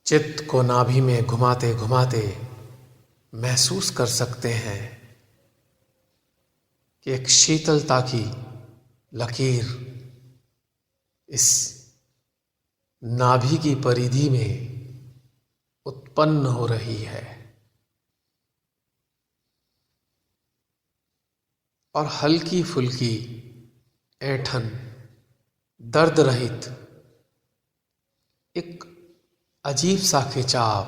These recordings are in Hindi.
चित्त को नाभि में घुमाते घुमाते महसूस कर सकते हैं कि एक शीतलता की लकीर इस नाभि की परिधि में उत्पन्न हो रही है और हल्की फुल्की ऐंठन दर्द रहित एक अजीब सा खिंचाव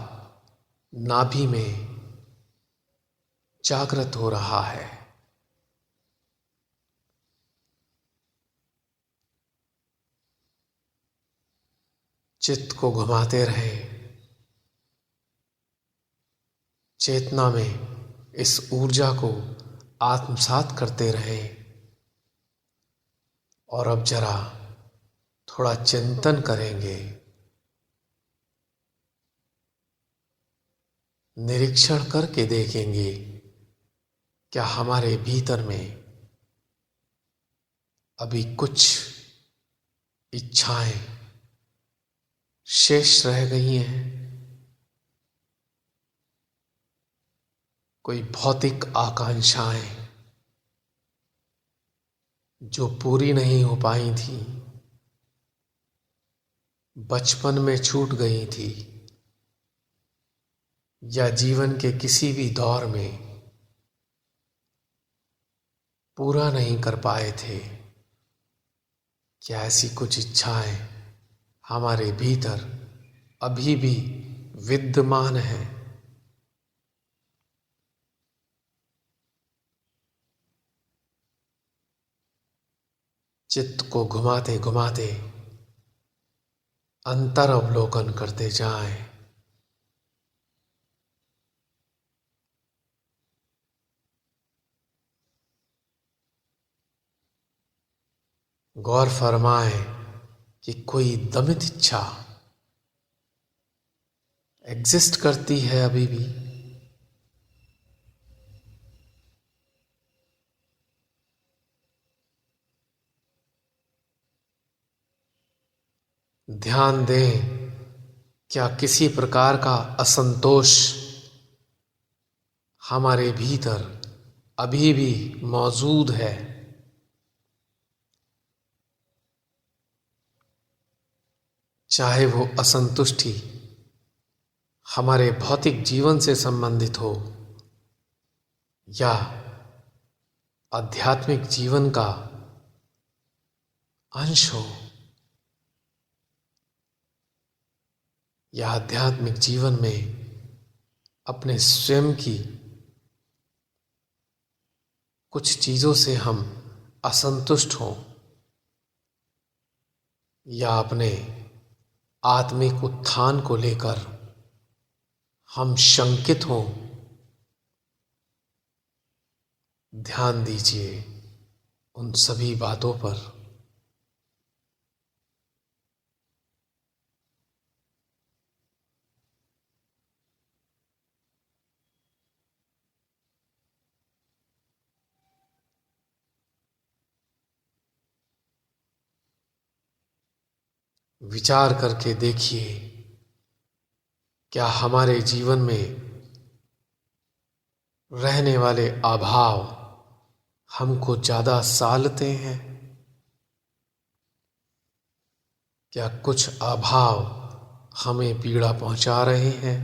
नाभि में जागृत हो रहा है। चित्त को घुमाते रहें, चेतना में इस ऊर्जा को आत्मसात करते रहें और अब जरा थोड़ा चिंतन करेंगे, निरीक्षण करके देखेंगे क्या हमारे भीतर में अभी कुछ इच्छाएं शेष रह गई हैं, कोई भौतिक आकांक्षाएं जो पूरी नहीं हो पाई थी, बचपन में छूट गई थी या जीवन के किसी भी दौर में पूरा नहीं कर पाए थे। क्या ऐसी कुछ इच्छाएं हमारे भीतर अभी भी विद्यमान हैं? चित्त को घुमाते घुमाते अंतर अवलोकन करते जाएं। गौर फरमाएं कि कोई दमित इच्छा एग्जिस्ट करती है अभी भी। ध्यान दें, क्या किसी प्रकार का असंतोष हमारे भीतर अभी भी मौजूद है? चाहे वो असंतुष्टि हमारे भौतिक जीवन से संबंधित हो या आध्यात्मिक जीवन का अंश हो, या आध्यात्मिक जीवन में अपने स्वयं की कुछ चीजों से हम असंतुष्ट हों या अपने आत्मिक उत्थान को लेकर हम शंकित हों। ध्यान दीजिए उन सभी बातों पर। विचार करके देखिए, क्या हमारे जीवन में रहने वाले अभाव हमको ज्यादा सालते हैं? क्या कुछ अभाव हमें पीड़ा पहुंचा रहे हैं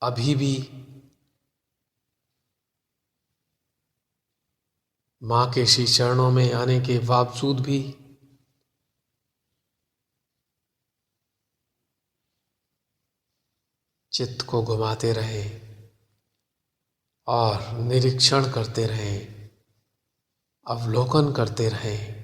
अभी भी? मां के श्री चरणों में आने के बावजूद भी चित्त को घुमाते रहें और निरीक्षण करते रहें, अवलोकन करते रहें।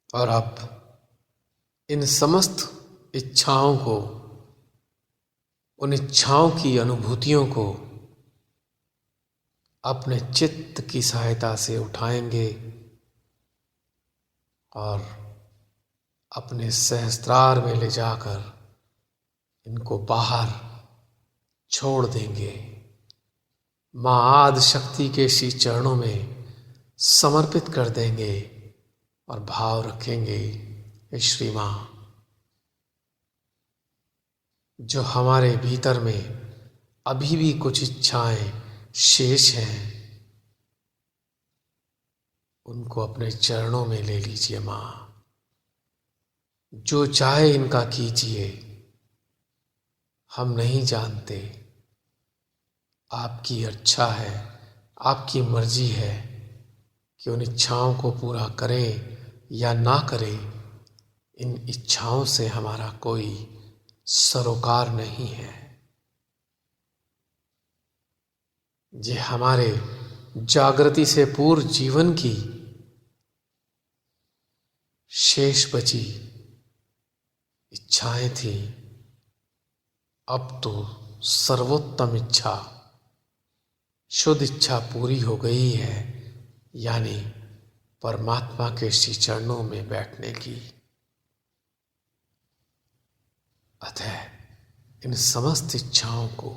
और अब इन समस्त इच्छाओं को, उन इच्छाओं की अनुभूतियों को अपने चित्त की सहायता से उठाएंगे और अपने सहस्त्रार में ले जाकर इनको बाहर छोड़ देंगे। माँ आदि शक्ति के श्री चरणों में समर्पित कर देंगे और भाव रखेंगे, हे श्री माँ, जो हमारे भीतर में अभी भी कुछ इच्छाएं शेष हैं, उनको अपने चरणों में ले लीजिए माँ। जो चाहे इनका कीजिए, हम नहीं जानते। आपकी इच्छा है, आपकी मर्जी है कि उन इच्छाओं को पूरा करें या ना करें। इन इच्छाओं से हमारा कोई सरोकार नहीं है। ये हमारे जागृति से पूर्व जीवन की शेष बची इच्छाएं थी। अब तो सर्वोत्तम इच्छा, शुद्ध इच्छा पूरी हो गई है, यानी परमात्मा के श्री चरणों में बैठने की। अतः इन समस्त इच्छाओं को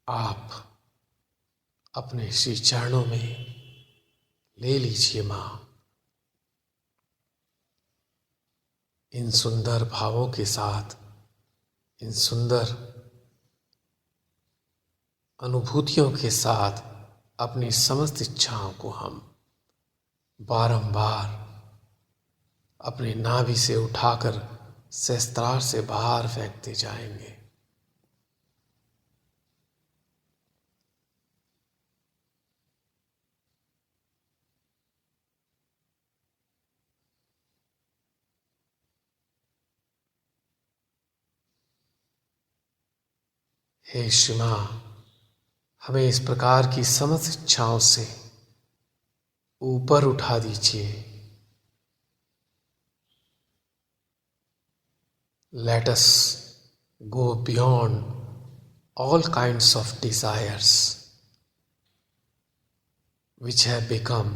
आप अपने श्री चरणों में ले लीजिए माँ। इन सुंदर भावों के साथ, इन सुंदर अनुभूतियों के साथ अपनी समस्त इच्छाओं को हम बारंबार अपने नाभि से उठाकर सहस्त्रार से बाहर फेंकते जाएंगे। हे श्री माँ, हमें इस प्रकार की समस्त इच्छाओं से ऊपर उठा दीजिए। Let us go beyond all kinds of desires which have become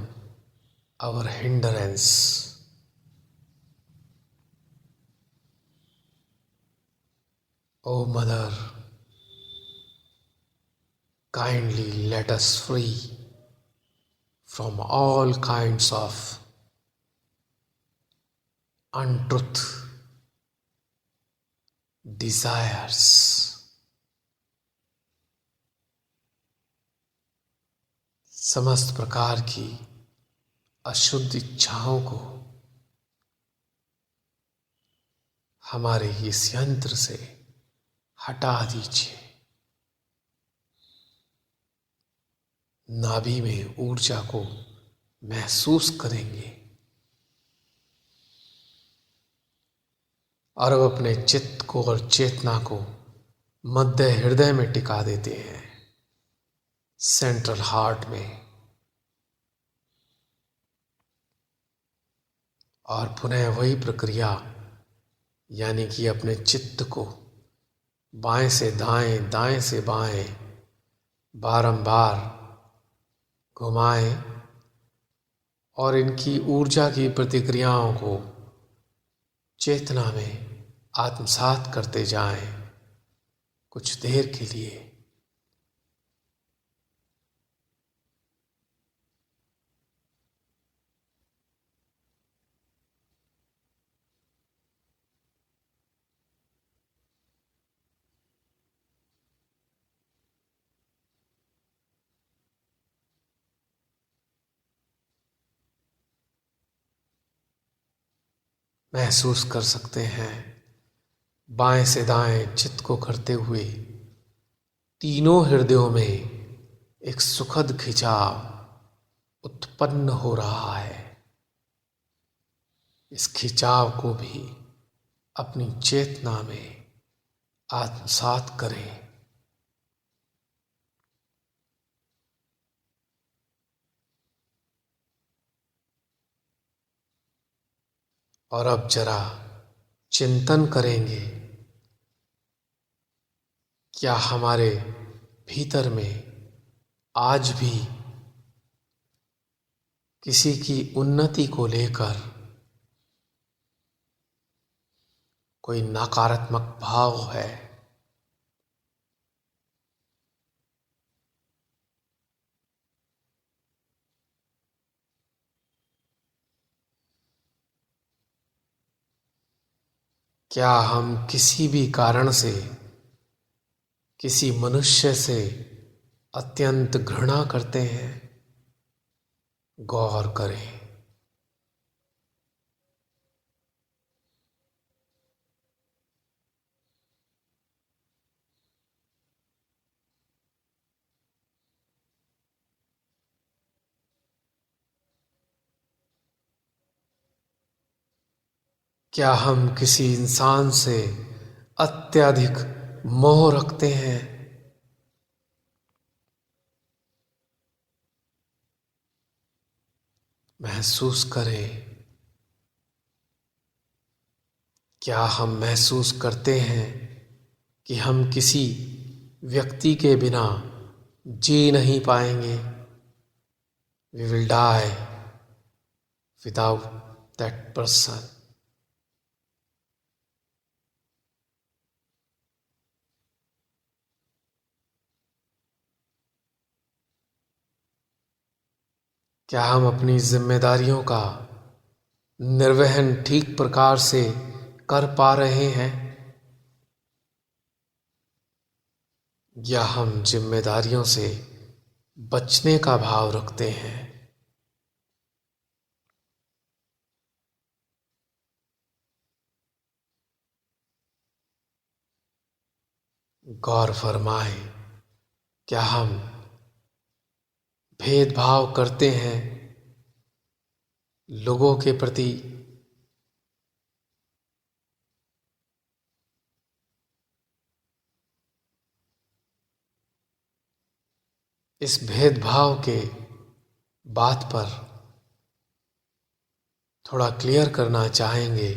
our hindrance. O Mother, kindly let us free from all kinds of untruth, desires. समस्त प्रकार की अशुद्ध इच्छाओं को हमारे इस यंत्र से हटा दीजिए। नाभि में ऊर्जा को महसूस करेंगे और अब अपने चित्त को और चेतना को मध्य हृदय में टिका देते हैं, सेंट्रल हार्ट में। और पुनः वही प्रक्रिया, यानी कि अपने चित्त को बाएं से दाएं, दाएं से बाएं बारंबार घुमाएं और इनकी ऊर्जा की प्रतिक्रियाओं को चेतना में आत्मसात करते जाएं कुछ देर के लिए। महसूस कर सकते हैं बाएं से दाएं चित्त को करते हुए तीनों हृदयों में एक सुखद खिंचाव उत्पन्न हो रहा है। इस खिंचाव को भी अपनी चेतना में आत्मसात करें। और अब जरा चिंतन करेंगे, क्या हमारे भीतर में आज भी किसी की उन्नति को लेकर कोई नकारात्मक भाव है, क्या हम किसी भी कारण से किसी मनुष्य से अत्यंत घृणा करते हैं? गौर करें। क्या हम किसी इंसान से अत्यधिक मोह रखते हैं? महसूस करें। क्या हम महसूस करते हैं कि हम किसी व्यक्ति के बिना जी नहीं पाएंगे? We will die without that person. क्या हम अपनी जिम्मेदारियों का निर्वहन ठीक प्रकार से कर पा रहे हैं, या हम जिम्मेदारियों से बचने का भाव रखते हैं? गौर फरमाएं। क्या हम भेदभाव करते हैं लोगों के प्रति? इस भेदभाव के बात पर थोड़ा क्लियर करना चाहेंगे।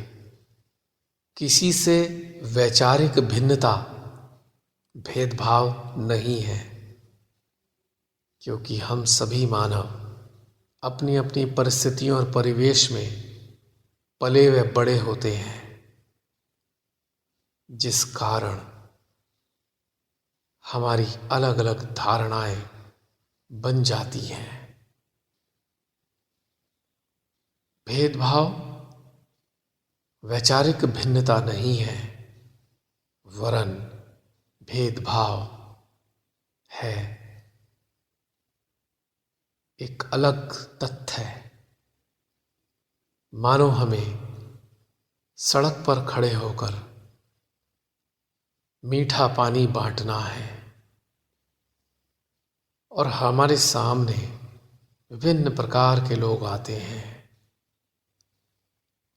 किसी से वैचारिक भिन्नता भेदभाव नहीं है, क्योंकि हम सभी मानव अपनी अपनी परिस्थितियों और परिवेश में पले व बड़े होते हैं, जिस कारण हमारी अलग अलग धारणाएं बन जाती हैं। भेदभाव वैचारिक भिन्नता नहीं है, वरन भेदभाव है एक अलग तथ्य है। मानो हमें सड़क पर खड़े होकर मीठा पानी बांटना है और हमारे सामने विभिन्न प्रकार के लोग आते हैं,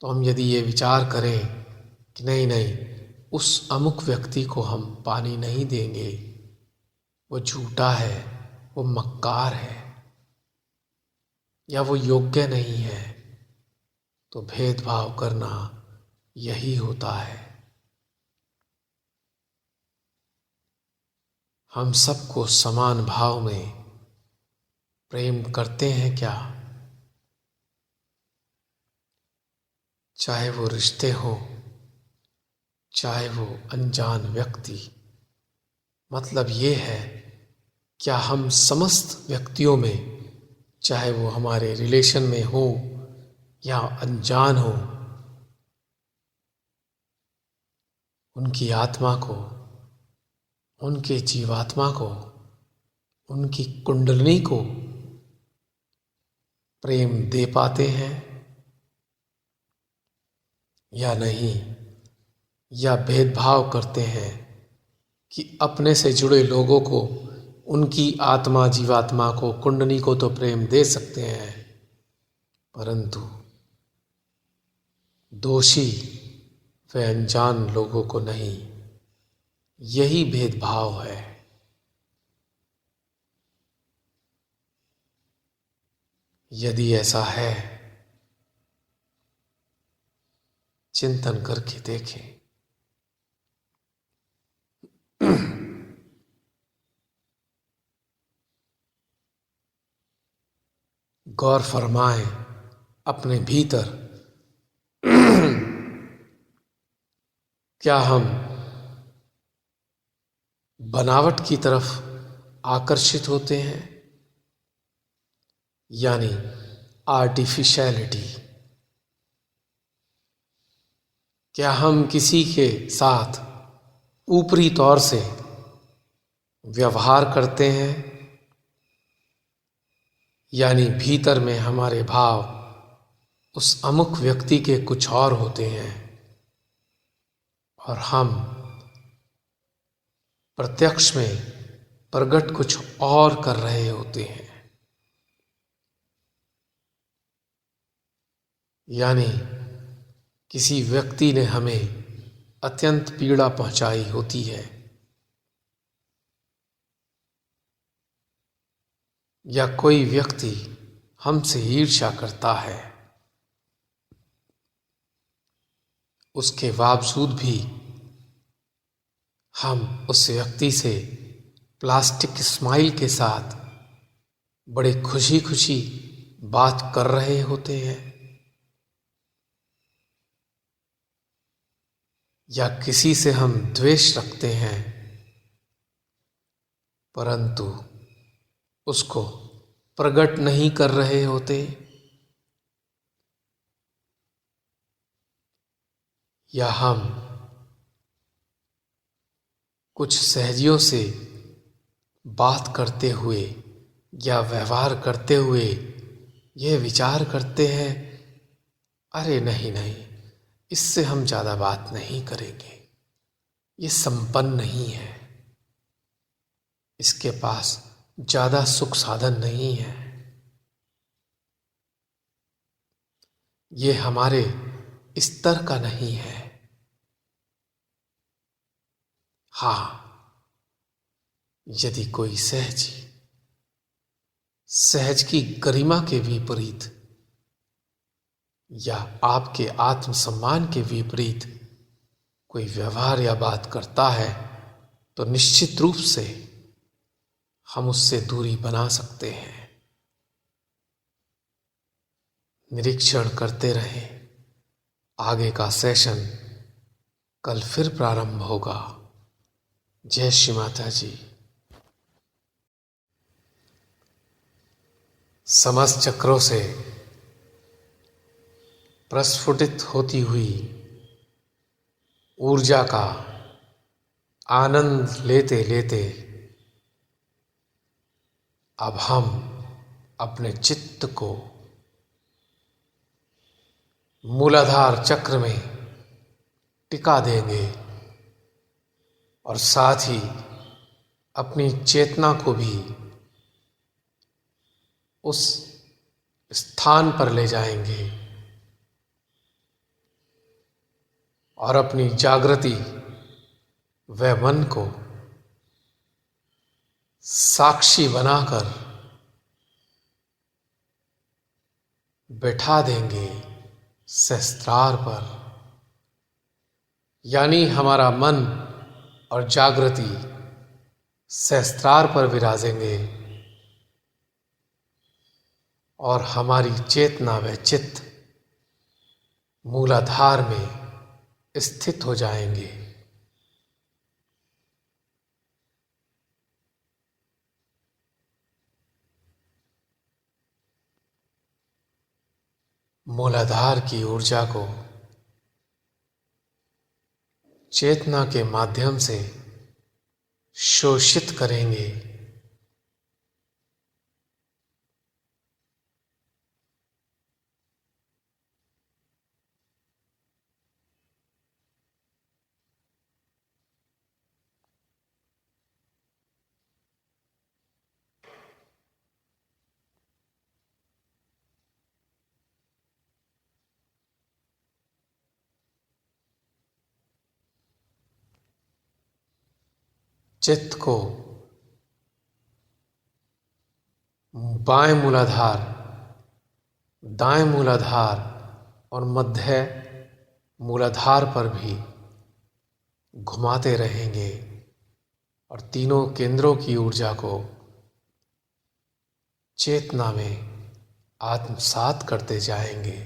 तो हम यदि ये विचार करें कि नहीं नहीं, उस अमुक व्यक्ति को हम पानी नहीं देंगे, वो झूठा है, वो मक्कार है, या वो योग्य नहीं है, तो भेदभाव करना यही होता है। हम सबको समान भाव में प्रेम करते हैं क्या? चाहे वो रिश्ते हो, चाहे वो अनजान व्यक्ति। मतलब ये है, क्या हम समस्त व्यक्तियों में, चाहे वो हमारे रिलेशन में हो या अनजान हो, उनकी आत्मा को, उनके जीवात्मा को, उनकी कुंडलिनी को प्रेम दे पाते हैं या नहीं? या भेदभाव करते हैं कि अपने से जुड़े लोगों को, उनकी आत्मा जीवात्मा को, कुंडली को तो प्रेम दे सकते हैं, परंतु दोषी व अनजान लोगों को नहीं। यही भेदभाव है। यदि ऐसा है, चिंतन करके देखें। गौर फरमाएं अपने भीतर। क्या हम बनावट की तरफ आकर्षित होते हैं, यानी आर्टिफिशियलिटी? क्या हम किसी के साथ ऊपरी तौर से व्यवहार करते हैं, यानी भीतर में हमारे भाव उस अमुक व्यक्ति के कुछ और होते हैं और हम प्रत्यक्ष में प्रकट कुछ और कर रहे होते हैं? यानी किसी व्यक्ति ने हमें अत्यंत पीड़ा पहुंचाई होती है, या कोई व्यक्ति हमसे ईर्ष्या करता है, उसके बावजूद भी हम उस व्यक्ति से प्लास्टिक स्माइल के साथ बड़े खुशी खुशी बात कर रहे होते हैं। या किसी से हम द्वेष रखते हैं, परंतु उसको प्रकट नहीं कर रहे होते। या हम कुछ सहजियों से बात करते हुए या व्यवहार करते हुए यह विचार करते हैं, अरे नहीं नहीं, इससे हम ज़्यादा बात नहीं करेंगे, ये संपन्न नहीं है, इसके पास ज़्यादा सुख साधन नहीं है, ये हमारे स्तर का नहीं है। हाँ, यदि कोई सहज की गरिमा के विपरीत या आपके आत्मसम्मान के विपरीत कोई व्यवहार या बात करता है, तो निश्चित रूप से हम उससे दूरी बना सकते हैं। निरीक्षण करते रहें। आगे का सेशन कल फिर प्रारंभ होगा। जय श्री माता जी। समस्त चक्रों से प्रस्फुटित होती हुई ऊर्जा का आनंद लेते लेते अब हम अपने चित्त को मूलाधार चक्र में टिका देंगे और साथ ही अपनी चेतना को भी उस स्थान पर ले जाएंगे और अपनी जागृति व मन को साक्षी बनाकर बैठा देंगे सहस्त्रार पर। यानी हमारा मन और जागृति सहस्त्रार पर विराजेंगे और हमारी चेतना व चित्त मूलाधार में स्थित हो जाएंगे। मूलाधार की ऊर्जा को चेतना के माध्यम से शोषित करेंगे। चित्त को बाएं मूलाधार, दाएं मूलाधार और मध्य मूलाधार पर भी घुमाते रहेंगे और तीनों केंद्रों की ऊर्जा को चेतना में आत्मसात करते जाएंगे।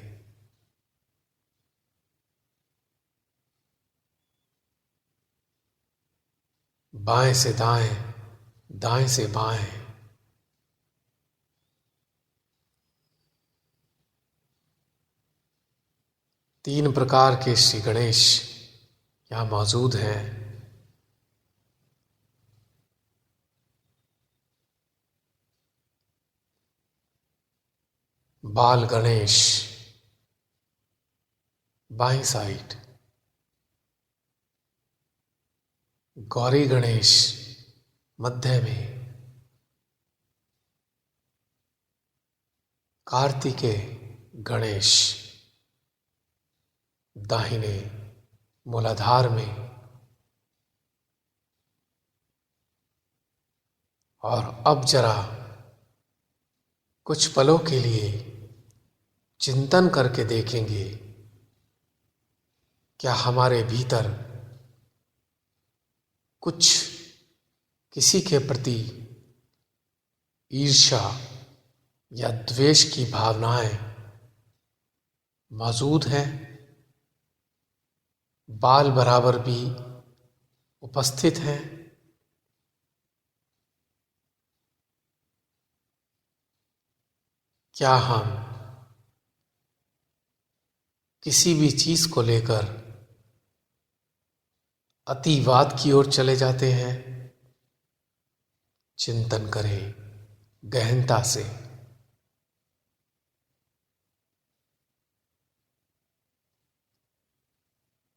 बाएं से दाएं, दाएं से बाएं, तीन प्रकार के श्री गणेश यहाँ मौजूद हैं। बाल गणेश बाईं साइड, गौरी गणेश मध्य में, कार्तिकेय गणेश दाहिने मूलाधार में, और अब जरा कुछ पलों के लिए चिंतन करके देखेंगे, क्या हमारे भीतर कुछ किसी के प्रति ईर्ष्या या द्वेष की भावनाएं मौजूद हैं, बाल बराबर भी उपस्थित हैं। क्या हम किसी भी चीज को लेकर अतिवाद की ओर चले जाते हैं? चिंतन करें गहनता से।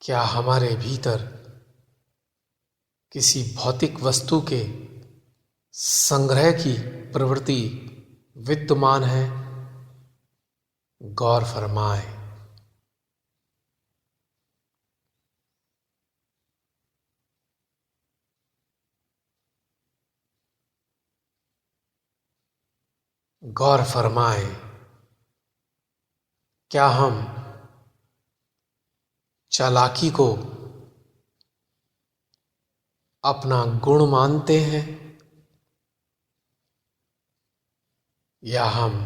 क्या हमारे भीतर किसी भौतिक वस्तु के संग्रह की प्रवृत्ति विद्यमान है? गौर फरमाएं। गौर फरमाएं, क्या हम चालाकी को अपना गुण मानते हैं, या हम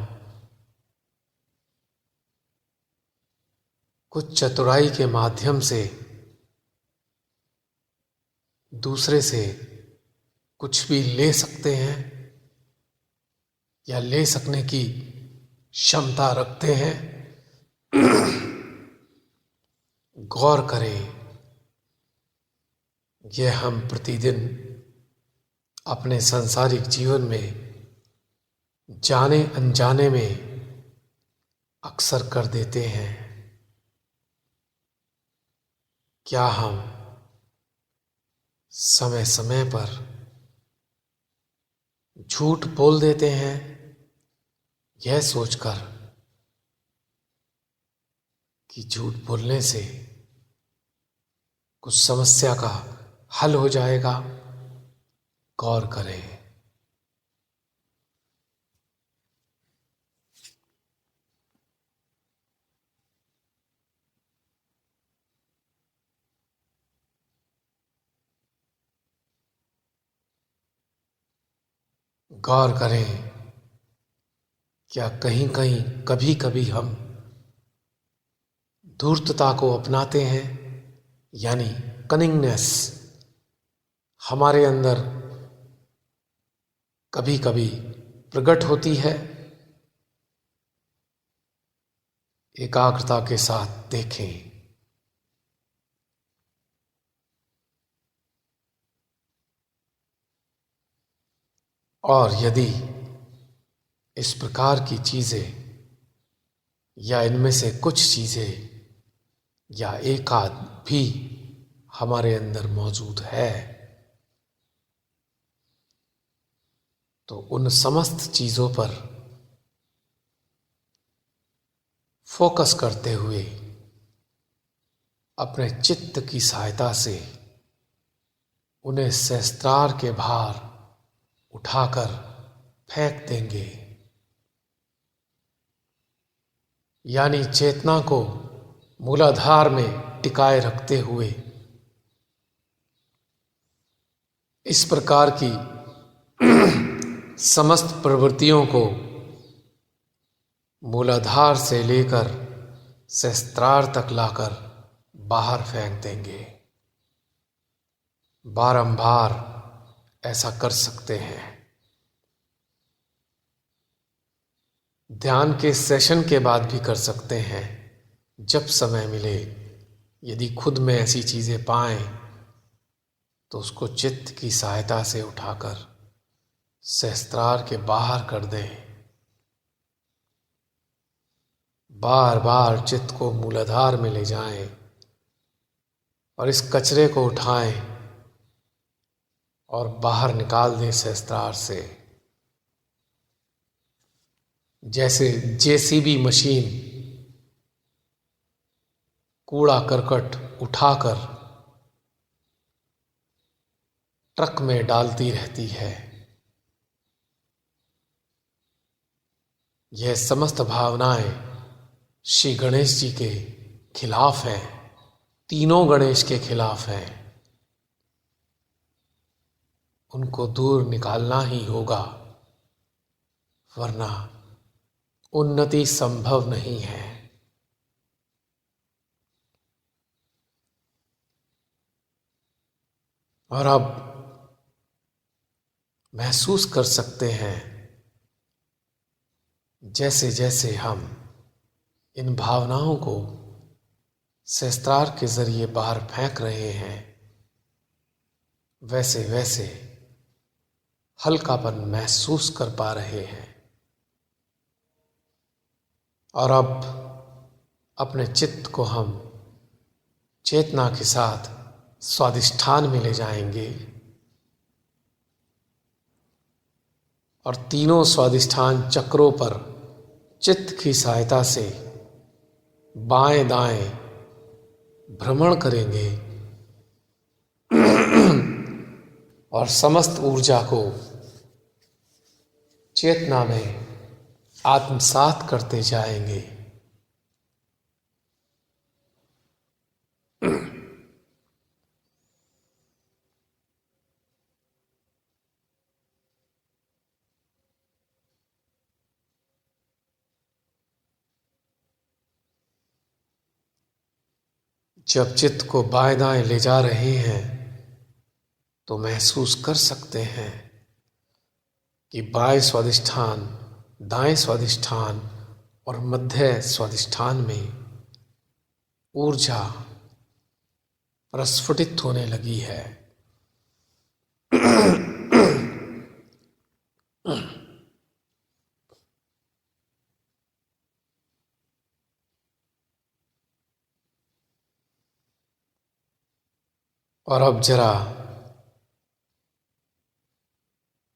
कुछ चतुराई के माध्यम से दूसरे से कुछ भी ले सकते हैं या ले सकने की क्षमता रखते हैं? गौर करें। यह हम प्रतिदिन अपने सांसारिक जीवन में जाने अनजाने में अक्सर कर देते हैं। क्या हम समय समय पर झूठ बोल देते हैं, यह सोचकर कि झूठ बोलने से कुछ समस्या का हल हो जाएगा? गौर करें। गौर करें, क्या कहीं कहीं कभी कभी हम धूर्तता को अपनाते हैं, यानी कनिंगनेस हमारे अंदर कभी कभी प्रकट होती है? एकाग्रता के साथ देखें। और यदि इस प्रकार की चीजें या इनमें से कुछ चीजें या एकाध भी हमारे अंदर मौजूद है, तो उन समस्त चीजों पर फोकस करते हुए अपने चित्त की सहायता से उन्हें सहस्त्रार के भार उठाकर फेंक देंगे, यानी चेतना को मूलाधार में टिकाए रखते हुए इस प्रकार की समस्त प्रवृत्तियों को मूलाधार से लेकर सहस्त्रार तक लाकर बाहर फेंक देंगे। बारंबार ऐसा कर सकते हैं। ध्यान के सेशन के बाद भी कर सकते हैं। जब समय मिले, यदि खुद में ऐसी चीज़ें पाएं तो उसको चित्त की सहायता से उठाकर सहस्त्रार के बाहर कर दें। बार बार चित्त को मूलाधार में ले जाएं और इस कचरे को उठाएं और बाहर निकाल दें सहस्त्रार से। जैसे जेसीबी मशीन कूड़ा करकट उठाकर ट्रक में डालती रहती है। यह समस्त भावनाएं श्री गणेश जी के खिलाफ हैं, तीनों गणेश के खिलाफ हैं। उनको दूर निकालना ही होगा, वरना उन्नति संभव नहीं है। और अब महसूस कर सकते हैं, जैसे जैसे हम इन भावनाओं को सहस्त्रार के जरिए बाहर फेंक रहे हैं, वैसे वैसे हल्कापन महसूस कर पा रहे हैं। और अब अपने चित्त को हम चेतना के साथ स्वादिष्ठान में ले जाएंगे और तीनों स्वादिष्ठान चक्रों पर चित्त की सहायता से बाएं दाएं भ्रमण करेंगे और समस्त ऊर्जा को चेतना में आत्मसात करते जाएंगे। जब चित्त को बाएं दाएं ले जा रहे हैं तो महसूस कर सकते हैं कि बाएं स्वादिष्ठान, दाएं स्वादिष्ठान और मध्य स्वादिष्ठान में ऊर्जा प्रस्फुटित होने लगी है। और अब जरा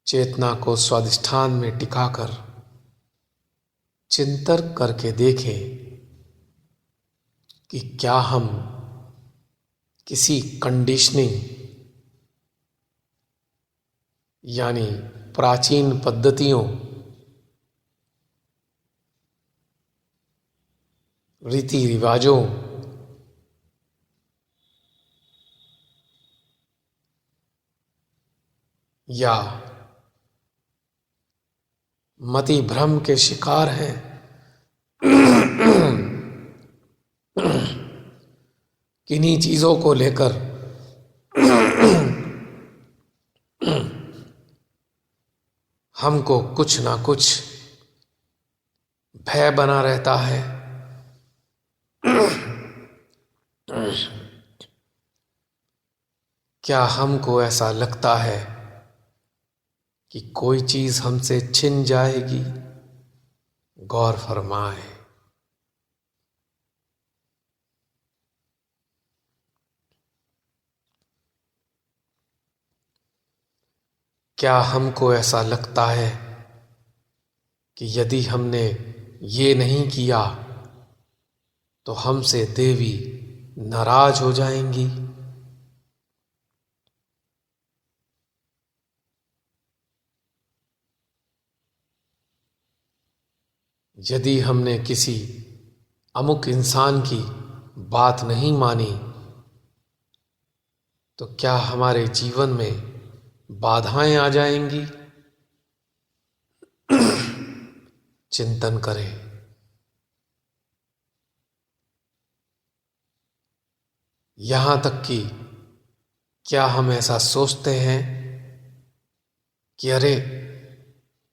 चेतना को स्वादिष्ठान में टिकाकर चिंतन करके देखें कि क्या हम किसी कंडीशनिंग यानी प्राचीन पद्धतियों, रीति रिवाजों या मति भ्रम के शिकार हैं। किन्हीं चीजों को लेकर हमको कुछ ना कुछ भय बना रहता है। क्या हमको ऐसा लगता है कि कोई चीज हमसे छिन जाएगी? गौर फरमाए। क्या हमको ऐसा लगता है कि यदि हमने ये नहीं किया तो हमसे देवी नाराज हो जाएंगी? यदि हमने किसी अमुक इंसान की बात नहीं मानी तो क्या हमारे जीवन में बाधाएं आ जाएंगी? चिंतन करें। यहाँ तक कि क्या हम ऐसा सोचते हैं कि अरे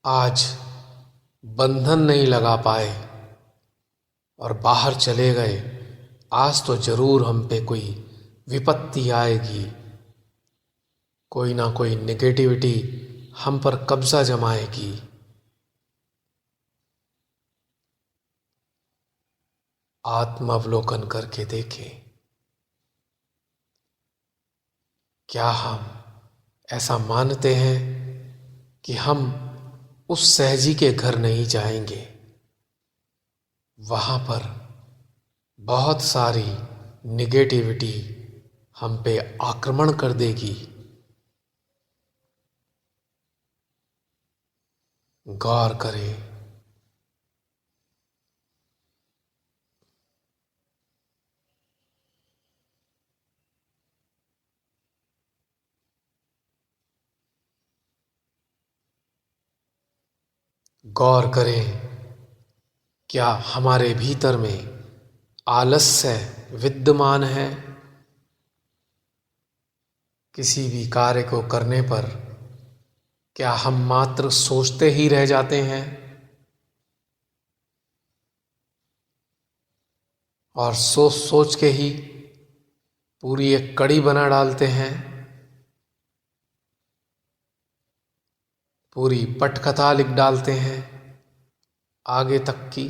आज बंधन नहीं लगा पाए और बाहर चले गए, आज तो जरूर हम पे कोई विपत्ति आएगी, कोई ना कोई नेगेटिविटी हम पर कब्जा जमाएगी। आत्मावलोकन करके देखें, क्या हम ऐसा मानते हैं कि हम उस सहजी के घर नहीं जाएंगे, वहां पर बहुत सारी निगेटिविटी हम पे आक्रमण कर देगी। गौर करें, गौर करें, क्या हमारे भीतर में आलस्य विद्यमान है? किसी भी कार्य को करने पर क्या हम मात्र सोचते ही रह जाते हैं और सोच सोच के ही पूरी एक कड़ी बना डालते हैं, पूरी पटकथा लिख डालते हैं आगे तक की?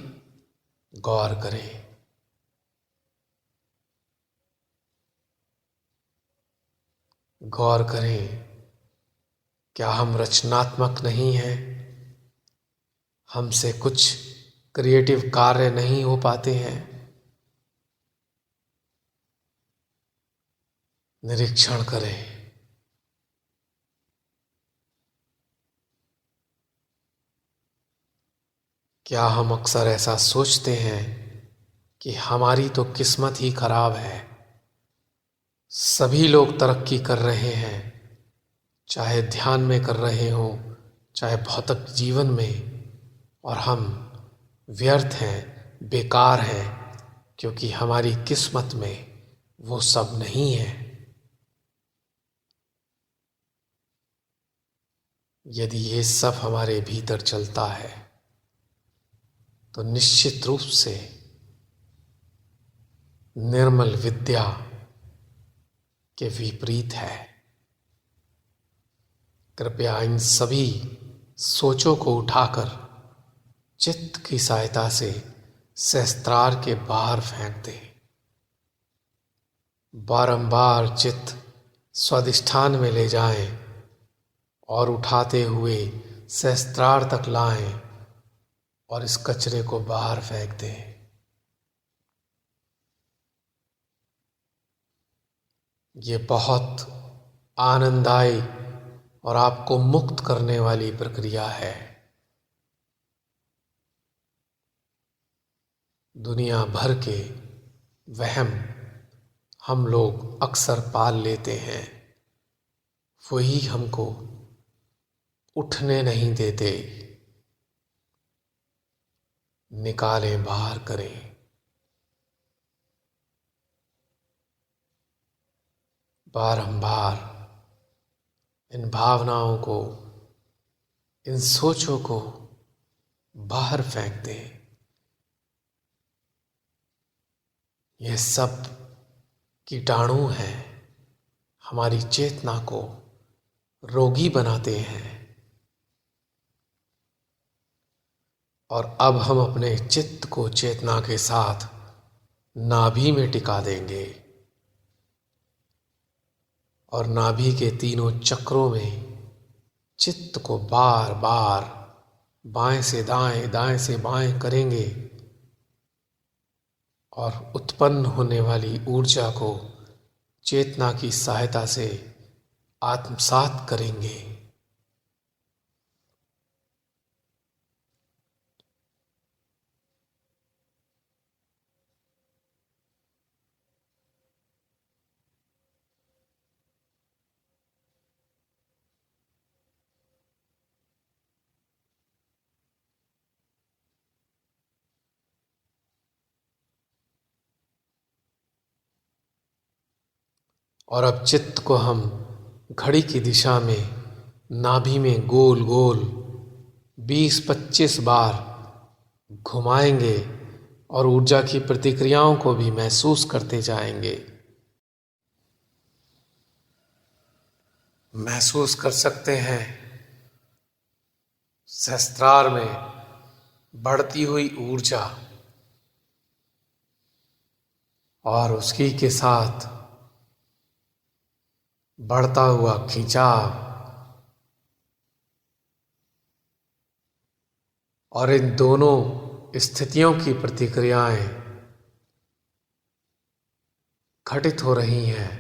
गौर करें, गौर करें, क्या हम रचनात्मक नहीं हैं? हमसे कुछ क्रिएटिव कार्य नहीं हो पाते हैं? निरीक्षण करें, क्या हम अक्सर ऐसा सोचते हैं कि हमारी तो किस्मत ही खराब है, सभी लोग तरक्की कर रहे हैं, चाहे ध्यान में कर रहे हों, चाहे भौतिक जीवन में, और हम व्यर्थ हैं, बेकार हैं, क्योंकि हमारी किस्मत में वो सब नहीं है। यदि ये सब हमारे भीतर चलता है तो निश्चित रूप से निर्मल विद्या के विपरीत है। कृपया इन सभी सोचों को उठाकर चित्त की सहायता से सहस्त्रार के बाहर फेंक दे। बारंबार चित्त स्वाधिष्ठान में ले जाएं और उठाते हुए सहस्त्रार तक लाएं और इस कचरे को बाहर फेंक दें। ये बहुत आनंददायी और आपको मुक्त करने वाली प्रक्रिया है। दुनिया भर के वहम हम लोग अक्सर पाल लेते हैं, वही हमको उठने नहीं देते। निकालें, बाहर करें। बारंबार इन भावनाओं को, इन सोचों को बाहर फेंक दें। ये सब कीटाणु हैं, हमारी चेतना को रोगी बनाते हैं। और अब हम अपने चित्त को चेतना के साथ नाभि में टिका देंगे और नाभि के तीनों चक्रों में चित्त को बार बार बाएं से दाएं, दाएं से बाएं करेंगे और उत्पन्न होने वाली ऊर्जा को चेतना की सहायता से आत्मसात करेंगे। और अब चित्त को हम घड़ी की दिशा में नाभि में गोल गोल 20-25 बार घुमाएंगे और ऊर्जा की प्रतिक्रियाओं को भी महसूस करते जाएंगे। महसूस कर सकते हैं सहस्त्रार में बढ़ती हुई ऊर्जा और उसकी के साथ बढ़ता हुआ खिंचाव, और इन दोनों स्थितियों की प्रतिक्रियाएं घटित हो रही हैं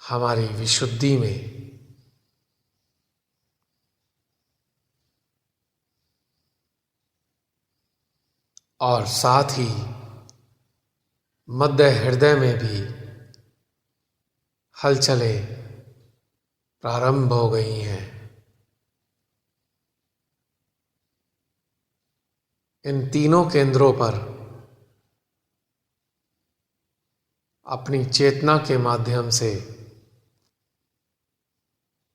हमारी विशुद्धि में। और साथ ही मध्य हृदय में भी हलचलें प्रारंभ हो गई हैं। इन तीनों केंद्रों पर अपनी चेतना के माध्यम से,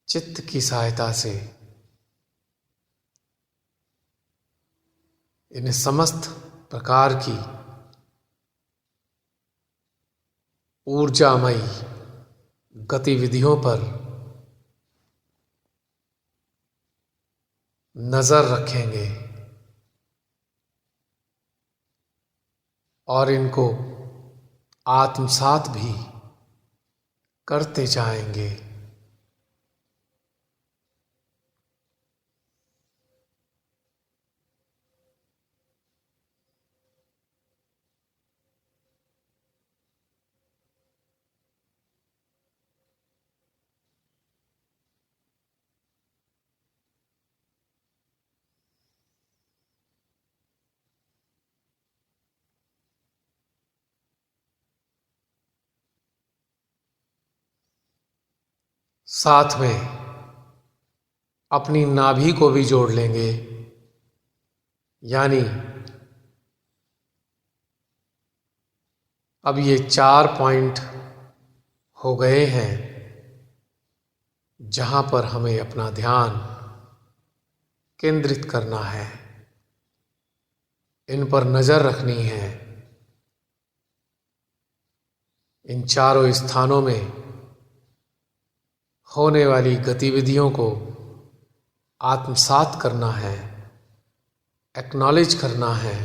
चित्त की सहायता से इन समस्त प्रकार की ऊर्जामयी गतिविधियों पर नजर रखेंगे और इनको आत्मसात भी करते जाएंगे। साथ में अपनी नाभि को भी जोड़ लेंगे, यानी अब ये 4 पॉइंट हो गए हैं जहां पर हमें अपना ध्यान केंद्रित करना है, इन पर नजर रखनी है। इन चारों स्थानों में होने वाली गतिविधियों को आत्मसात करना है, एक्नॉलेज करना है।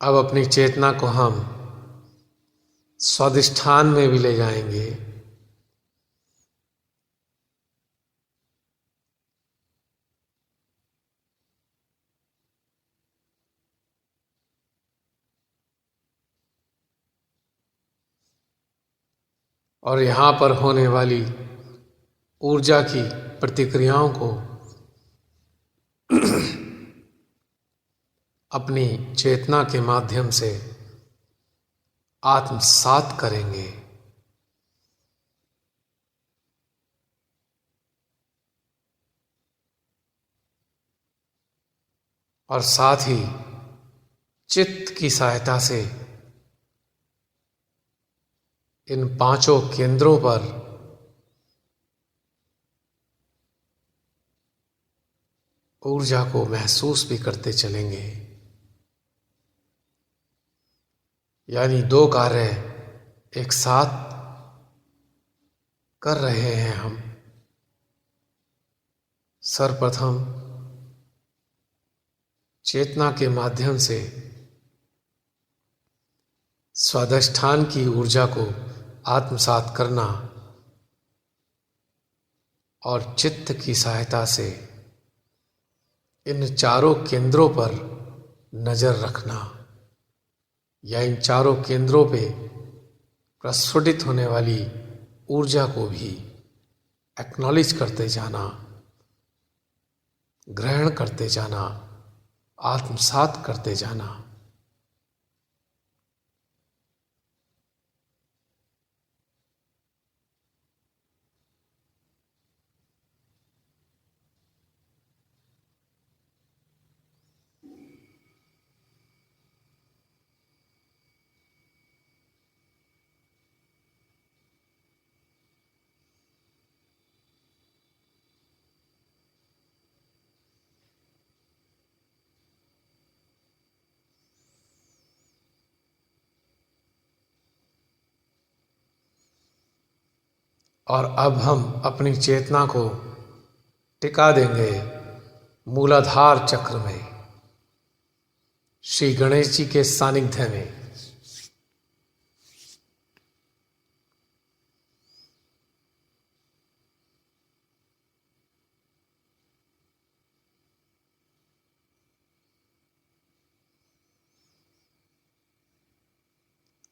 अब अपनी चेतना को हम स्वादिष्ठान में भी ले जाएंगे। और यहाँ पर होने वाली ऊर्जा की प्रतिक्रियाओं को अपनी चेतना के माध्यम से आत्मसात करेंगे। और साथ ही चित्त की सहायता से इन पांचों केंद्रों पर ऊर्जा को महसूस भी करते चलेंगे। यानी दो कार्य एक साथ कर रहे हैं हम। सर्वप्रथम चेतना के माध्यम से स्वाधिष्ठान की ऊर्जा को आत्मसात करना और चित्त की सहायता से इन चारों केंद्रों पर नजर रखना या इन चारों केंद्रों पे प्रस्फुटित होने वाली ऊर्जा को भी एक्नॉलेज करते जाना, ग्रहण करते जाना, आत्मसात करते जाना। और अब हम अपनी चेतना को टिका देंगे मूलाधार चक्र में, श्री गणेश जी के सानिध्य में।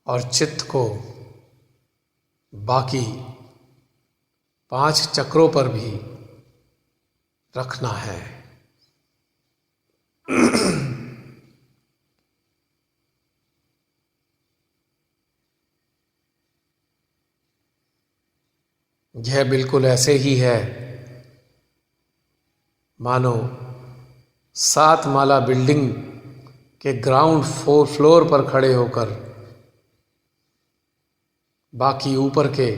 और चित्त को बाकी 5 चक्रों पर भी रखना है। यह बिल्कुल ऐसे ही है मानो 7 माला बिल्डिंग के ग्राउंड फ्लोर पर खड़े होकर बाकी ऊपर के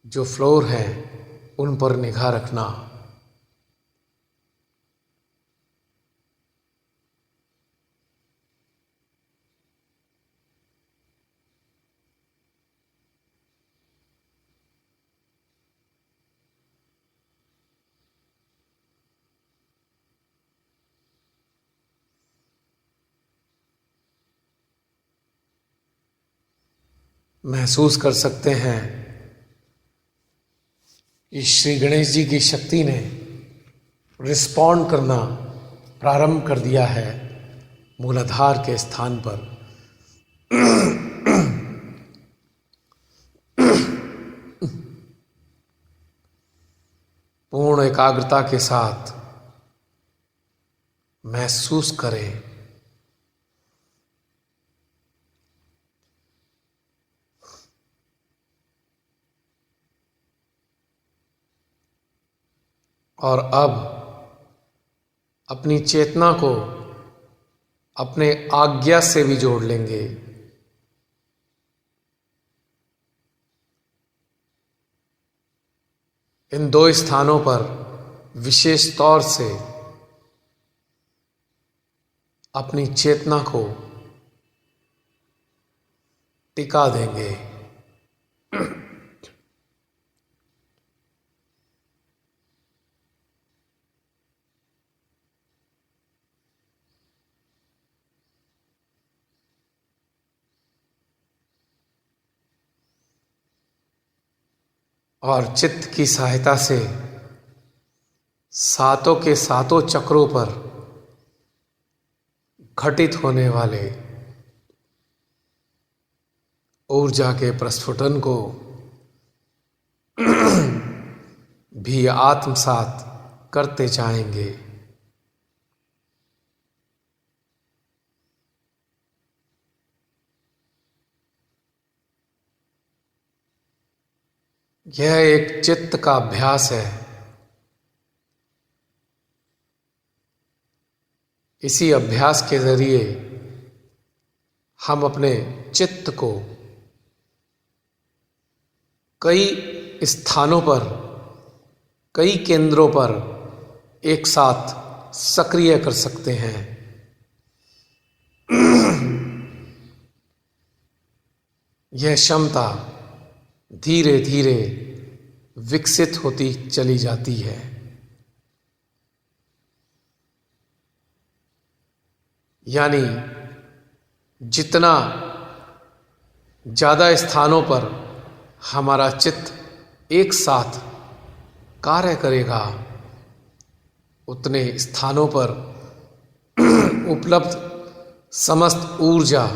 जो फ्लोर हैं उन पर निगाह रखना। महसूस कर सकते हैं कि श्री गणेश जी की शक्ति ने रिस्पॉन्ड करना प्रारंभ कर दिया है मूलाधार के स्थान पर। पूर्ण एकाग्रता के साथ महसूस करें और अब अपनी चेतना को अपने आज्ञा से भी जोड़ लेंगे। इन 2 स्थानों पर विशेष तौर से अपनी चेतना को टिका देंगे। और चित्त की सहायता से सातों के सातों चक्रों पर घटित होने वाले ऊर्जा के प्रस्फुटन को भी आत्मसात करते जाएंगे। यह एक चित्त का अभ्यास है। इसी अभ्यास के जरिए हम अपने चित्त को कई स्थानों पर, कई केंद्रों पर एक साथ सक्रिय कर सकते हैं। यह क्षमता धीरे धीरे विकसित होती चली जाती है। यानी जितना ज़्यादा स्थानों पर हमारा चित्त एक साथ कार्य करेगा, उतने स्थानों पर उपलब्ध समस्त ऊर्जा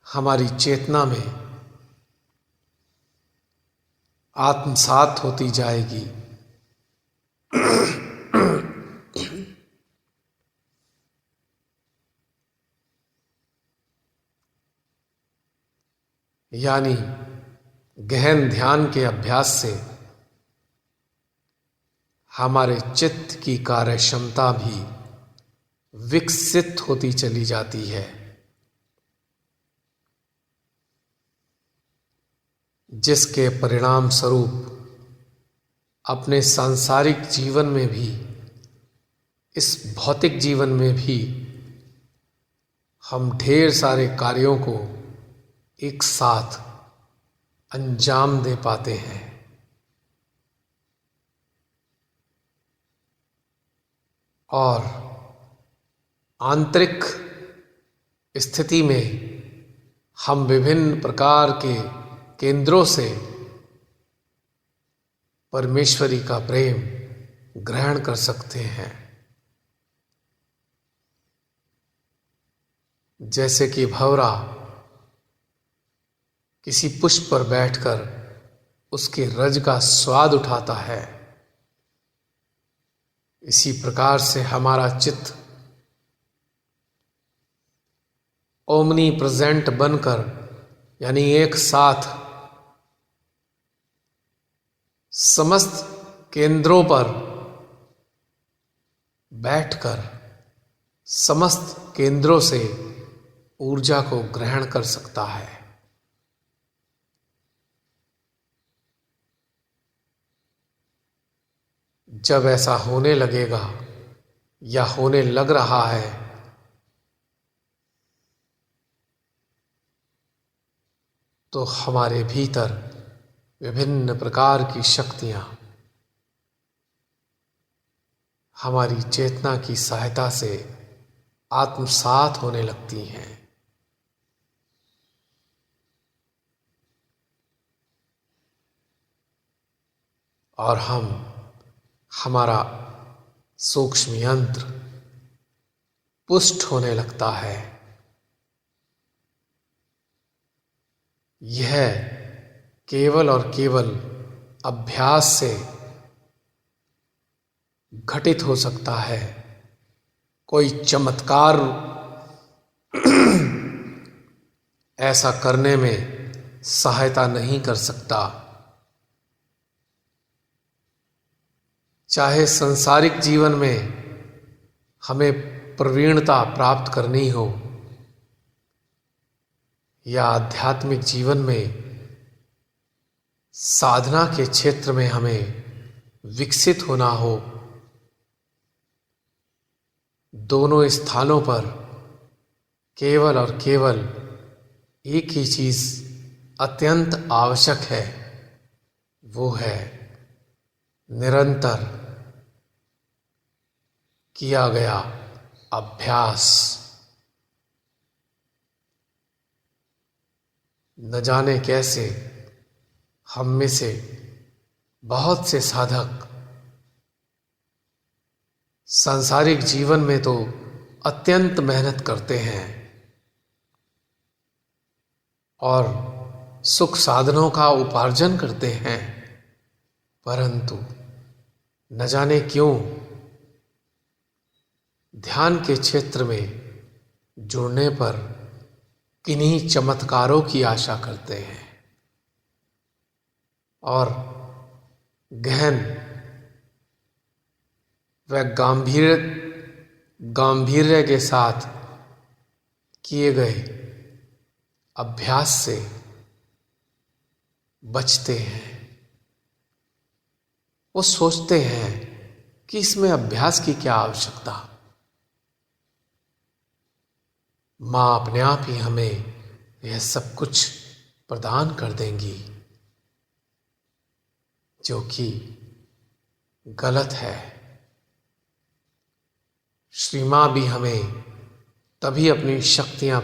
हमारी चेतना में आत्मसात होती जाएगी। यानी गहन ध्यान के अभ्यास से हमारे चित्त की कार्य क्षमता भी विकसित होती चली जाती है, जिसके परिणाम स्वरूप अपने सांसारिक जीवन में भी, इस भौतिक जीवन में भी हम ढेर सारे कार्यों को एक साथ अंजाम दे पाते हैं। और आंतरिक स्थिति में हम विभिन्न प्रकार के केंद्रों से परमेश्वरी का प्रेम ग्रहण कर सकते हैं। जैसे कि भंवरा किसी पुष्प पर बैठकर उसके रज का स्वाद उठाता है, इसी प्रकार से हमारा चित्त ओमनी प्रेजेंट बनकर, यानी एक साथ समस्त केंद्रों पर बैठकर समस्त केंद्रों से ऊर्जा को ग्रहण कर सकता है। जब ऐसा होने लगेगा या होने लग रहा है, तो हमारे भीतर विभिन्न प्रकार की शक्तियां हमारी चेतना की सहायता से आत्मसात होने लगती हैं। और हमारा सूक्ष्म यंत्र पुष्ट होने लगता है। यह केवल और केवल अभ्यास से घटित हो सकता है। कोई चमत्कार ऐसा करने में सहायता नहीं कर सकता। चाहे सांसारिक जीवन में हमें प्रवीणता प्राप्त करनी हो या आध्यात्मिक जीवन में साधना के क्षेत्र में हमें विकसित होना हो, दोनों स्थानों पर केवल और केवल एक ही चीज अत्यंत आवश्यक है, वो है निरंतर किया गया अभ्यास। न जाने कैसे हम में से बहुत से साधक सांसारिक जीवन में तो अत्यंत मेहनत करते हैं और सुख साधनों का उपार्जन करते हैं, परंतु न जाने क्यों ध्यान के क्षेत्र में जुड़ने पर किन्हीं चमत्कारों की आशा करते हैं और गहन व गांभीर्य के साथ किए गए अभ्यास से बचते हैं। वो सोचते हैं कि इसमें अभ्यास की क्या आवश्यकता, माँ अपने आप ही हमें यह सब कुछ प्रदान कर देंगी, जो कि गलत है। श्री माँ भी हमें तभी अपनी शक्तियाँ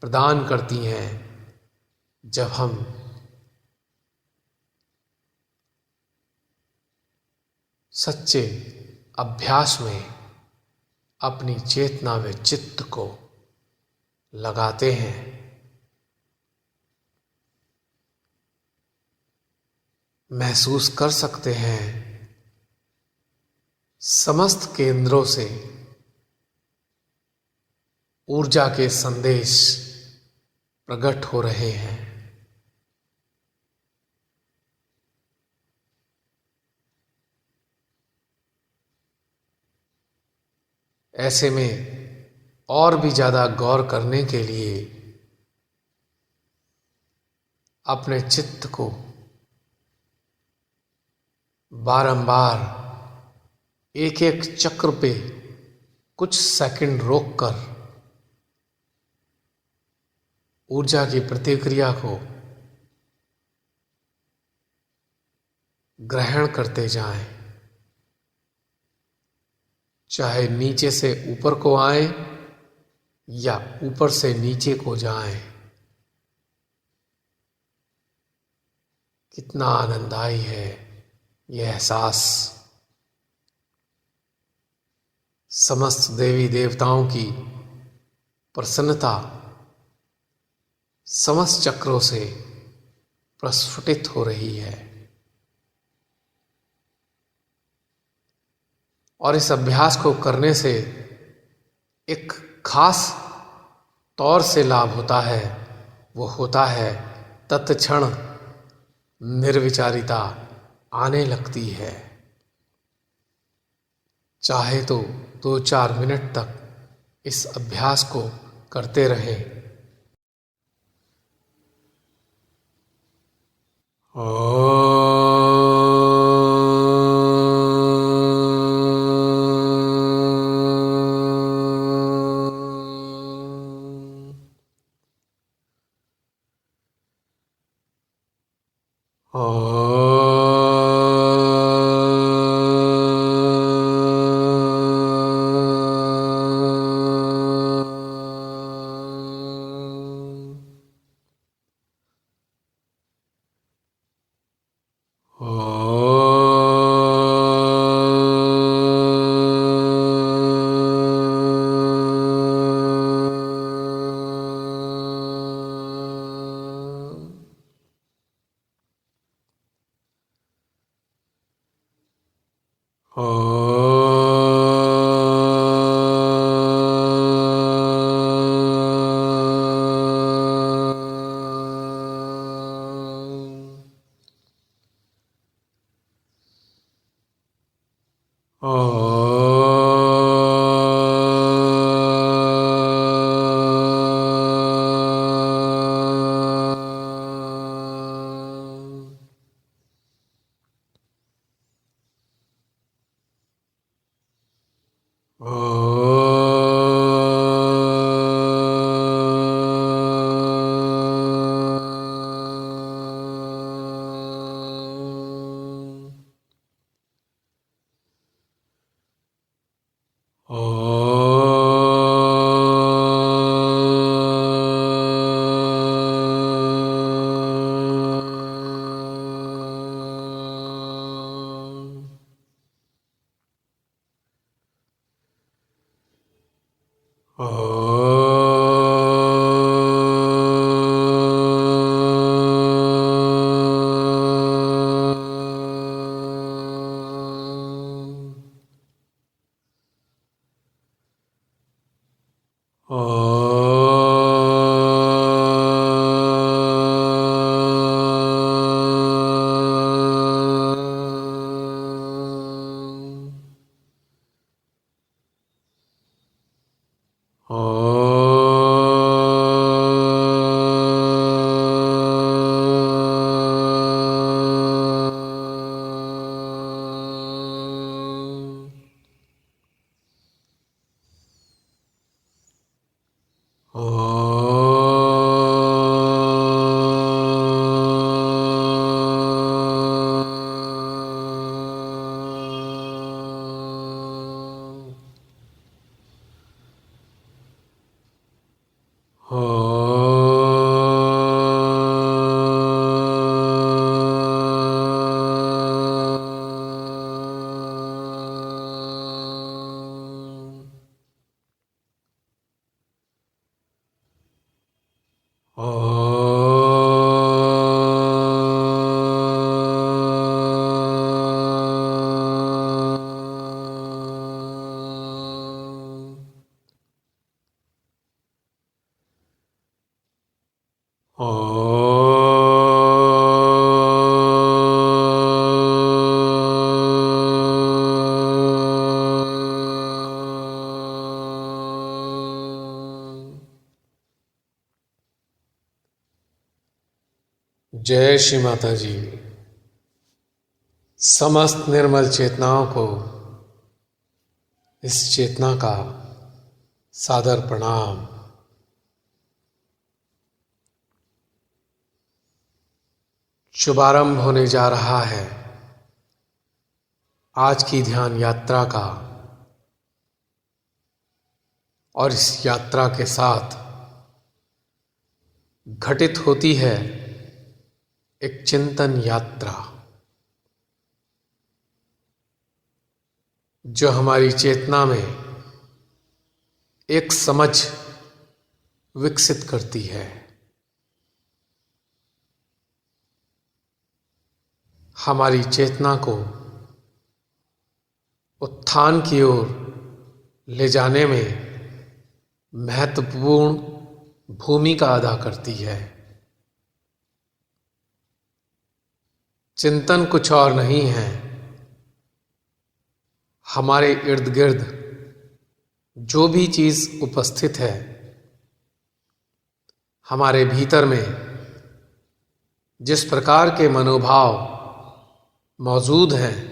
प्रदान करती हैं जब हम सच्चे अभ्यास में अपनी चेतना व चित्त को लगाते हैं। महसूस कर सकते हैं समस्त केंद्रों से ऊर्जा के संदेश प्रकट हो रहे हैं। ऐसे में और भी ज्यादा गौर करने के लिए अपने चित्त को बारंबार एक एक चक्र पे कुछ सेकंड रोककर ऊर्जा की प्रतिक्रिया को ग्रहण करते जाएं, चाहे नीचे से ऊपर को आए या ऊपर से नीचे को जाएं। कितना आनंददायी है यह एहसास। समस्त देवी देवताओं की प्रसन्नता समस्त चक्रों से प्रस्फुटित हो रही है और इस अभ्यास को करने से एक खास तौर से लाभ होता है। वो होता है तत्क्षण निर्विचारिता आने लगती है। चाहे तो 2-4 मिनट तक इस अभ्यास को करते रहें। जय श्री माता जी। समस्त निर्मल चेतनाओं को इस चेतना का सादर प्रणाम। शुभारंभ होने जा रहा है आज की ध्यान यात्रा का, और इस यात्रा के साथ घटित होती है एक चिंतन यात्रा, जो हमारी चेतना में एक समझ विकसित करती है। हमारी चेतना को उत्थान की ओर ले जाने में महत्वपूर्ण भूमिका अदा करती है। चिंतन कुछ और नहीं है, हमारे इर्द गिर्द जो भी चीज उपस्थित है, हमारे भीतर में जिस प्रकार के मनोभाव मौजूद हैं,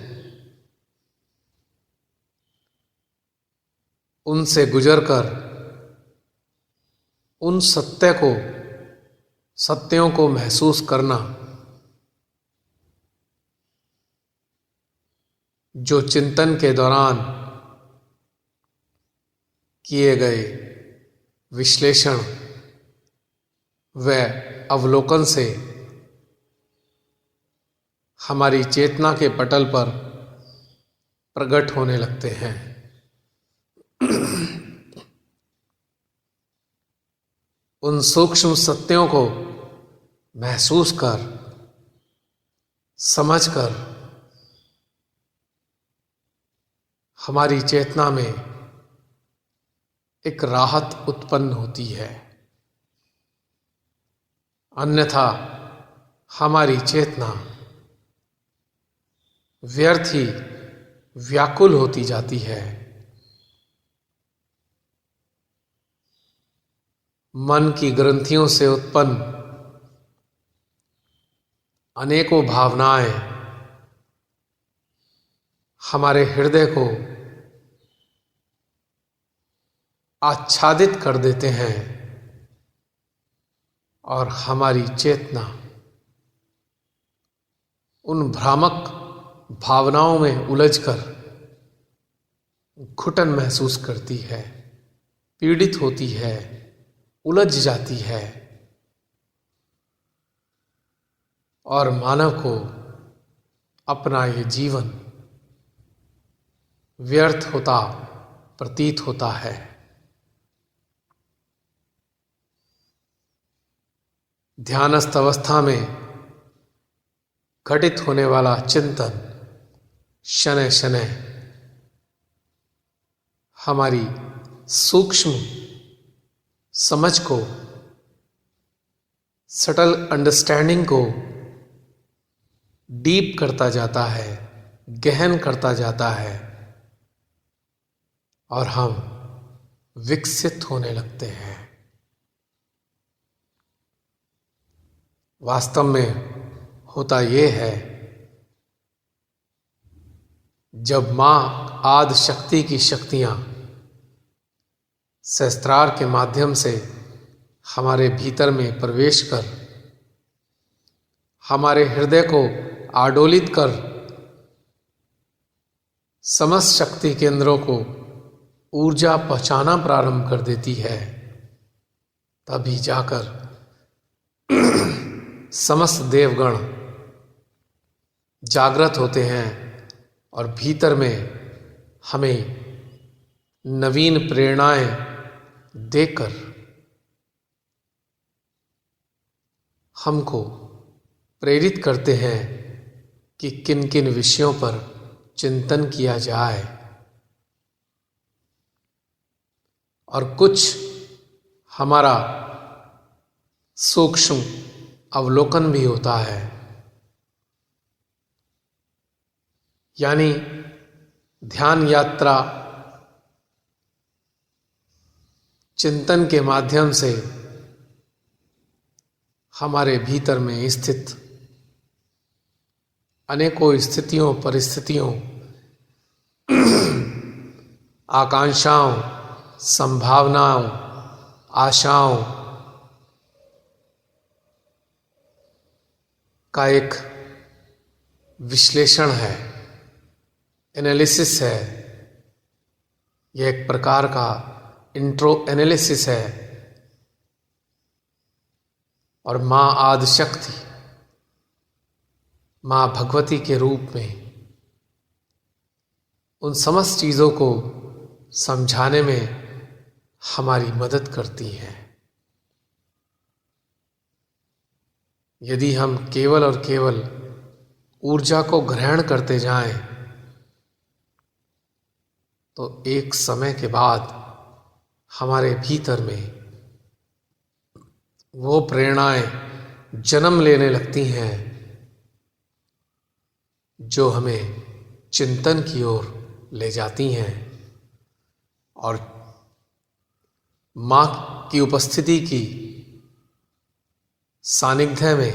उनसे गुजरकर उन सत्यों को महसूस करना, जो चिंतन के दौरान किए गए विश्लेषण व अवलोकन से हमारी चेतना के पटल पर प्रकट होने लगते हैं। उन सूक्ष्म सत्यों को महसूस कर, समझकर हमारी चेतना में एक राहत उत्पन्न होती है। अन्यथा हमारी चेतना व्यर्थ ही व्याकुल होती जाती है। मन की ग्रंथियों से उत्पन्न अनेकों भावनाएं हमारे हृदय को आच्छादित कर देते हैं, और हमारी चेतना उन भ्रामक भावनाओं में उलझकर घुटन महसूस करती है, पीड़ित होती है, उलझ जाती है, और मानव को अपना ये जीवन व्यर्थ होता प्रतीत होता है। ध्यानस्थ अवस्था में घटित होने वाला चिंतन शनैः शनैः हमारी सूक्ष्म समझ को, सटल अंडरस्टैंडिंग को डीप करता जाता है, गहन करता जाता है, और हम विकसित होने लगते हैं। वास्तव में होता ये है, जब मां आदि शक्ति की शक्तियां सहस्त्रार के माध्यम से हमारे भीतर में प्रवेश कर, हमारे हृदय को आडोलित कर, समस्त शक्ति केंद्रों को ऊर्जा पहुंचाना प्रारंभ कर देती है, तभी जाकर समस्त देवगण जागृत होते हैं और भीतर में हमें नवीन प्रेरणाएं देकर हमको प्रेरित करते हैं कि किन किन विषयों पर चिंतन किया जाए। और कुछ हमारा सूक्ष्म अवलोकन भी होता है, यानी ध्यान यात्रा चिंतन के माध्यम से हमारे भीतर में स्थित अनेकों स्थितियों, परिस्थितियों, आकांक्षाओं, संभावनाओं, आशाओं का एक विश्लेषण है, एनालिसिस है। यह एक प्रकार का इंट्रो एनालिसिस है। और माँ आदिशक्ति, माँ भगवती के रूप में उन समस्त चीज़ों को समझाने में हमारी मदद करती हैं। यदि हम केवल और केवल ऊर्जा को ग्रहण करते जाएं, तो एक समय के बाद हमारे भीतर में वो प्रेरणाएं जन्म लेने लगती हैं जो हमें चिंतन की ओर ले जाती हैं और माँ की उपस्थिति की सानिध्य में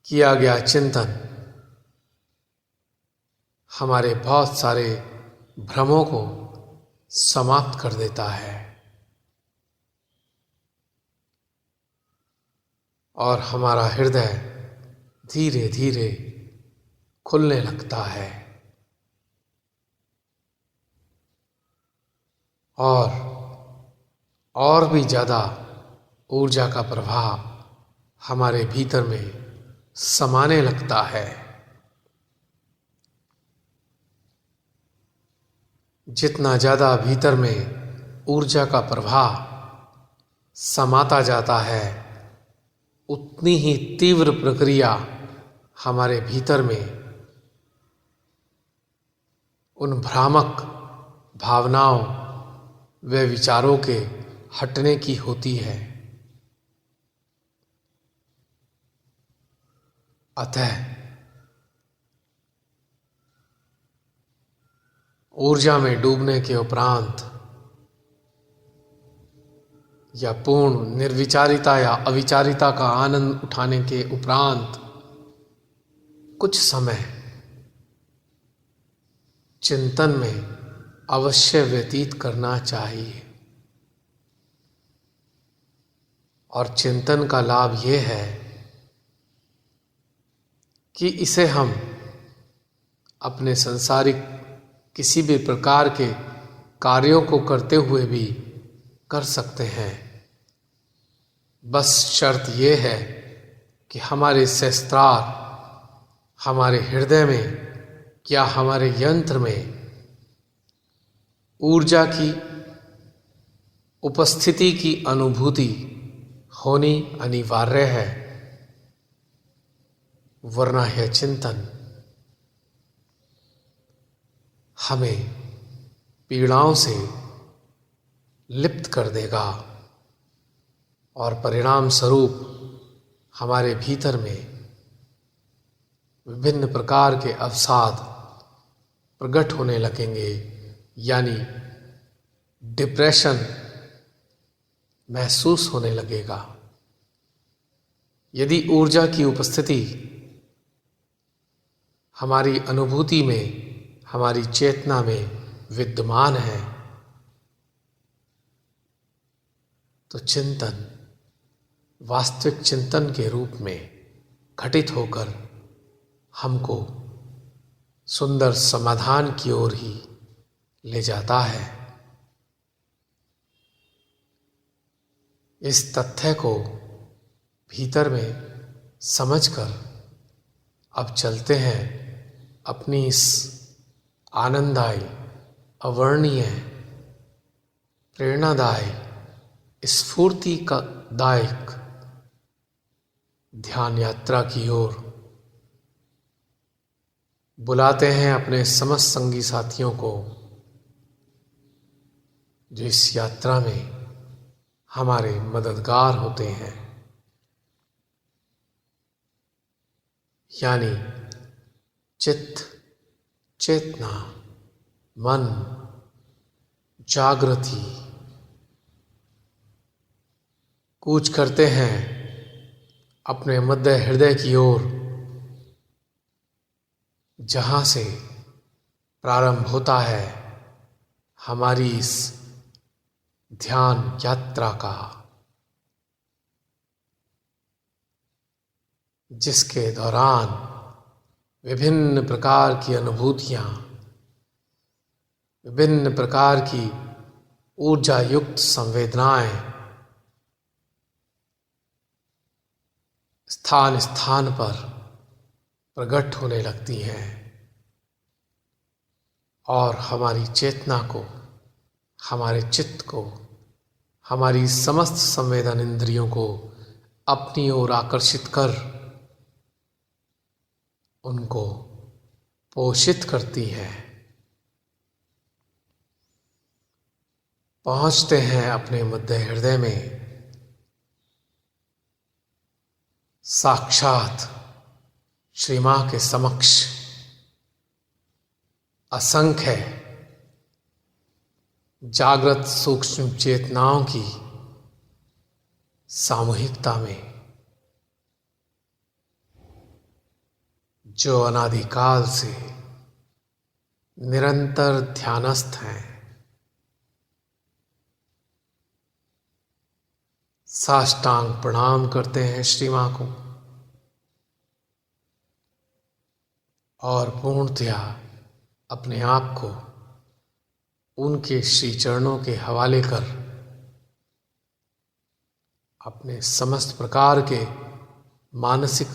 किया गया चिंतन हमारे बहुत सारे भ्रमों को समाप्त कर देता है और हमारा हृदय धीरे धीरे खुलने लगता है और भी ज़्यादा ऊर्जा का प्रभाव हमारे भीतर में समाने लगता है। जितना ज़्यादा भीतर में ऊर्जा का प्रभाव समाता जाता है, उतनी ही तीव्र प्रक्रिया हमारे भीतर में उन भ्रामक भावनाओं व विचारों के हटने की होती है। अतः ऊर्जा में डूबने के उपरांत या पूर्ण निर्विचारिता या अविचारिता का आनंद उठाने के उपरांत कुछ समय चिंतन में अवश्य व्यतीत करना चाहिए। और चिंतन का लाभ ये है कि इसे हम अपने सांसारिक किसी भी प्रकार के कार्यों को करते हुए भी कर सकते हैं। बस शर्त ये है कि हमारे सहस्त्रार, हमारे हृदय में या हमारे यंत्र में ऊर्जा की उपस्थिति की अनुभूति होनी अनिवार्य है, वरना यह चिंतन हमें पीड़ाओं से लिप्त कर देगा और परिणाम स्वरूप हमारे भीतर में विभिन्न प्रकार के अवसाद प्रकट होने लगेंगे, यानी डिप्रेशन महसूस होने लगेगा। यदि ऊर्जा की उपस्थिति हमारी अनुभूति में, हमारी चेतना में विद्यमान है, तो चिंतन वास्तविक चिंतन के रूप में घटित होकर हमको सुंदर समाधान की ओर ही ले जाता है। इस तथ्य को भीतर में समझकर अब चलते हैं अपनी इस आनंददायी, अवर्णीय, प्रेरणादायी, स्फूर्ति का दायक ध्यान यात्रा की ओर। बुलाते हैं अपने समस्त संगी साथियों को जो इस यात्रा में हमारे मददगार होते हैं, यानी चित्त, चेतना, मन, जागृति कूच करते हैं अपने मध्य हृदय की ओर, जहाँ से प्रारंभ होता है हमारी इस ध्यान यात्रा का, जिसके दौरान विभिन्न प्रकार की अनुभूतियाँ, विभिन्न प्रकार की ऊर्जा युक्त संवेदनाएं स्थान स्थान पर प्रकट होने लगती हैं और हमारी चेतना को, हमारे चित्त को, हमारी समस्त संवेदन इंद्रियों को अपनी ओर आकर्षित कर उनको पोषित करती हैं। पहुंचते हैं अपने मध्य हृदय में साक्षात श्री मां के समक्ष असंख्य जागृत सूक्ष्म चेतनाओं की सामूहिकता में, जो अनादिकाल से निरंतर ध्यानस्थ हैं। साष्टांग प्रणाम करते हैं श्री मां को और पूर्णतया अपने आप को उनके श्री चरणों के हवाले कर अपने समस्त प्रकार के मानसिक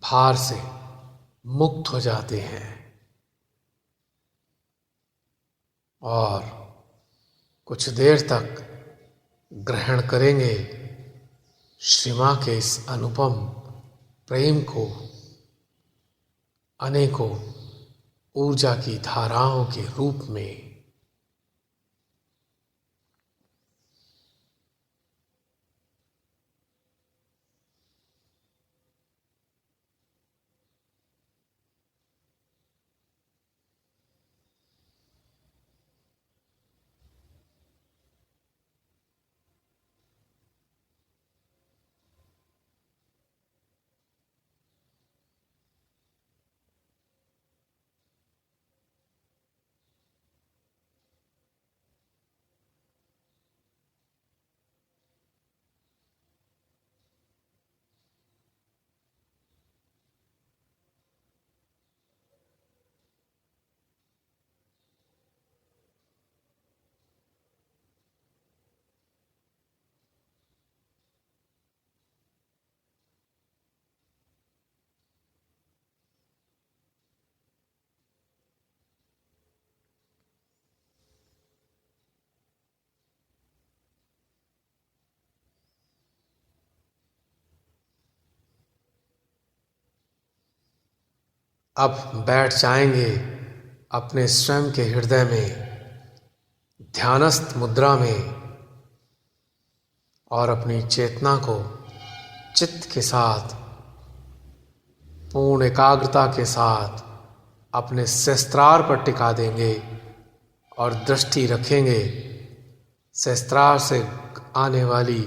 भार से मुक्त हो जाते हैं और कुछ देर तक ग्रहण करेंगे श्री मां के इस अनुपम प्रेम को, अनेकों ऊर्जा की धाराओं के रूप में। अब बैठ जाएंगे अपने स्वयं के हृदय में ध्यानस्थ मुद्रा में और अपनी चेतना को चित्त के साथ पूर्ण एकाग्रता के साथ अपने सहस्त्रार पर टिका देंगे और दृष्टि रखेंगे सहस्त्रार से आने वाली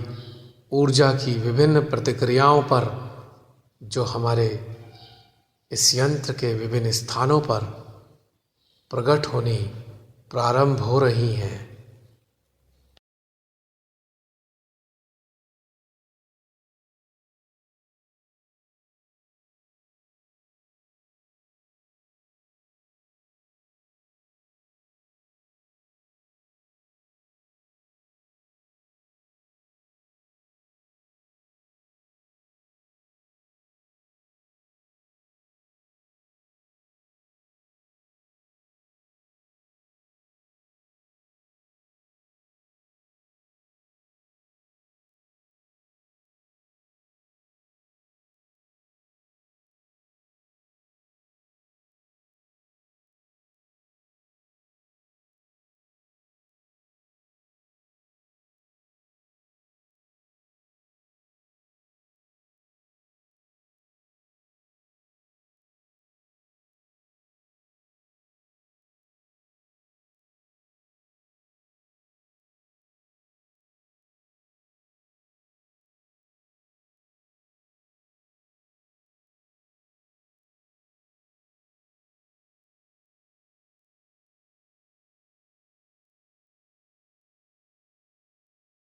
ऊर्जा की विभिन्न प्रतिक्रियाओं पर, जो हमारे इस यंत्र के विभिन्न स्थानों पर प्रकट होनी प्रारंभ हो रही हैं।